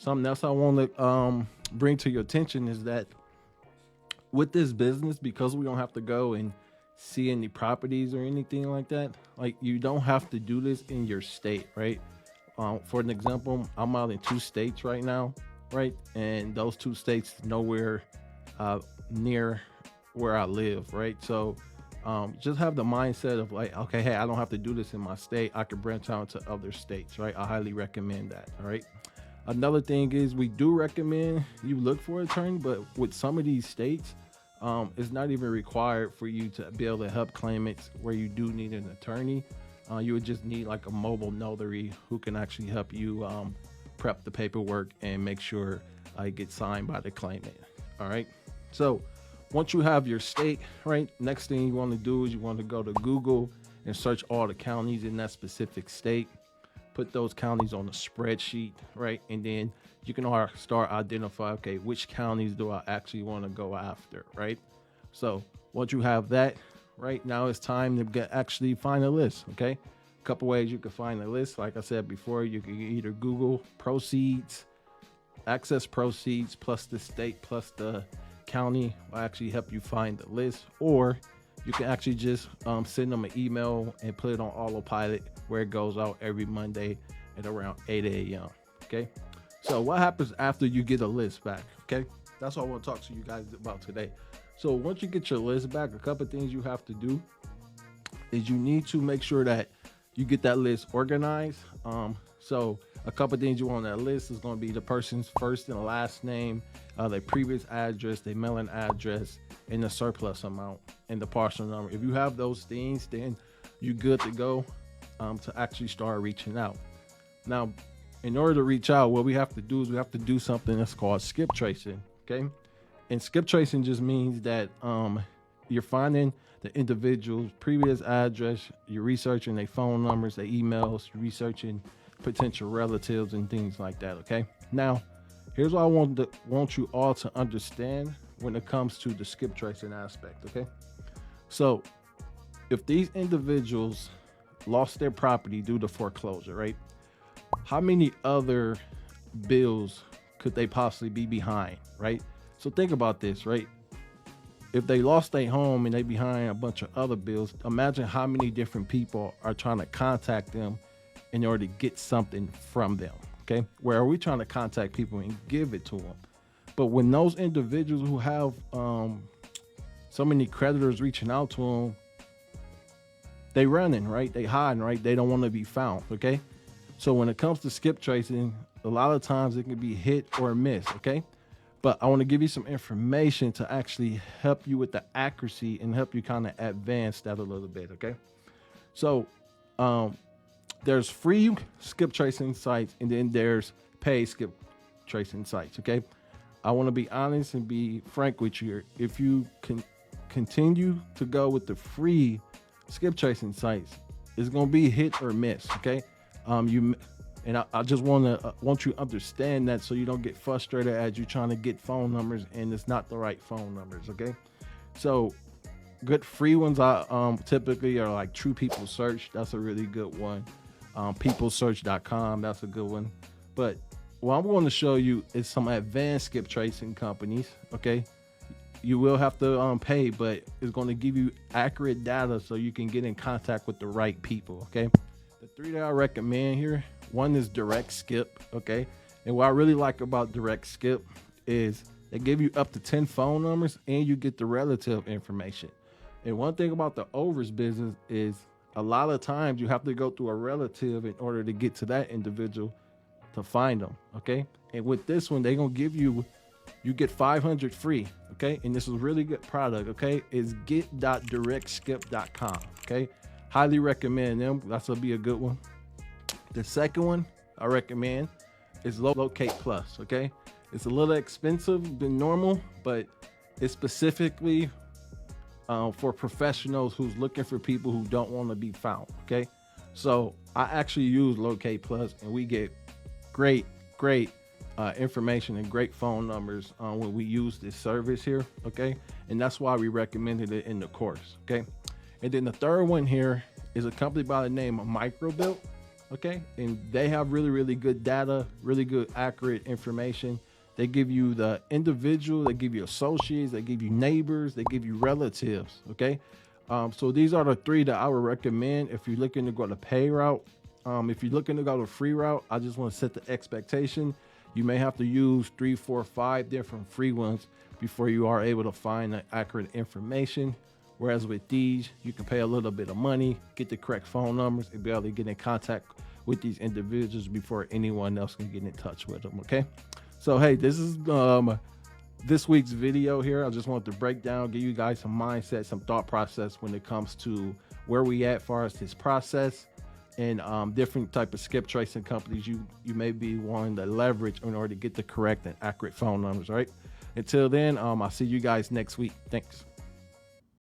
something else I want to bring to your attention is that with this business, because we don't have to go and see any properties or anything like that, like you don't have to do this in your state, right? For an example, I'm out in 2 states right now, right? And those 2 states nowhere near where I live, right? So just have the mindset of like, okay, hey, I don't have to do this in my state. I can branch out to other states, right? I highly recommend that, all right? Another thing is we do recommend you look for an attorney, but with some of these states, it's not even required for you to be able to help claimants where you do need an attorney. You would just need like a mobile notary who can actually help you prep the paperwork and make sure it gets signed by the claimant. All right. So once you have your state, right, next thing you want to do is you want to go to Google and search all the counties in that specific state. Put those counties on a spreadsheet, right? And then you can start identify, okay, which counties do I actually want to go after, right? So once you have that, right, now it's time to actually find a list, okay? A couple ways you can find a list. Like I said before, you can either Google proceeds, access proceeds, plus the state, plus the county will actually help you find the list, or you can actually just send them an email and put it on autopilot where it goes out every Monday at around 8 a.m. Okay. So what happens after you get a list back? Okay. That's what I want to talk to you guys about today. So once you get your list back, a couple of things you have to do is you need to make sure that you get that list organized. So a couple of things you want on that list is going to be the person's first and last name, their previous address, their mailing address, and the surplus amount and the parcel number. If you have those things, then you're good to go to actually start reaching out. Now, in order to reach out, what we have to do is we have to do something that's called skip tracing. Okay. And skip tracing just means that you're finding the individual's previous address, you're researching their phone numbers, their emails, you're researching potential relatives and things like that. Okay. Now, here's what I want you all to understand when it comes to the skip tracing aspect. Okay. So if these individuals lost their property due to foreclosure, right? How many other bills could they possibly be behind, right? So think about this, right? If they lost their home and they behind a bunch of other bills, imagine how many different people are trying to contact them in order to get something from them, okay? Where are we trying to contact people and give it to them? But when those individuals who have so many creditors reaching out to them, they running, right? They hiding, right? They don't want to be found, okay? So when it comes to skip tracing, a lot of times it can be hit or miss, okay? But I want to give you some information to actually help you with the accuracy and help you kind of advance that a little bit, okay? So there's free skip tracing sites, and then there's paid skip tracing sites, okay? I want to be honest and be frank with you. If you can continue to go with the free skip tracing sites, it's going to be hit or miss, okay? I just want you to understand that, so you don't get frustrated as you're trying to get phone numbers and it's not the right phone numbers, okay? So good free ones typically are like True People Search. That's a really good one. Peoplesearch.com, that's a good one. But what I'm going to show you is some advanced skip tracing companies, okay? You will have to pay, but it's going to give you accurate data so you can get in contact with the right people, okay? The 3 that I recommend here, one is Direct Skip, okay? And what I really like about Direct Skip is they give you up to 10 phone numbers and you get the relative information. And one thing about the overs business is a lot of times you have to go through a relative in order to get to that individual to find them, okay? And with this one, they're going to give you get 500 free, okay? And this is a really good product, okay? It's get.directskip.com, okay? Highly recommend them. That's going to be a good one. The second one I recommend is Locate Plus, okay? It's a little expensive than normal, but it's specifically for professionals who's looking for people who don't want to be found, okay? So I actually use Locate Plus, and we get great information and great phone numbers when we use this service here, okay? And that's why we recommended it in the course, okay? And then the third one here is a company by the name of MicroBuilt, okay? And they have really, really good data, really good, accurate information. They give you the individual, they give you associates, they give you neighbors, they give you relatives, okay? So these are the 3 that I would recommend if you're looking to go the pay route. If you're looking to go the free route, I just want to set the expectation. You may have to use 3, 4, 5 different free ones before you are able to find the accurate information. Whereas with these, you can pay a little bit of money, get the correct phone numbers, and be able to get in contact with these individuals before anyone else can get in touch with them, okay? So, hey, this is this week's video here. I just wanted to break down, give you guys some mindset, some thought process when it comes to where we at as far as this process and different type of skip tracing companies you may be wanting to leverage in order to get the correct and accurate phone numbers, right? Until then, I'll see you guys next week. Thanks.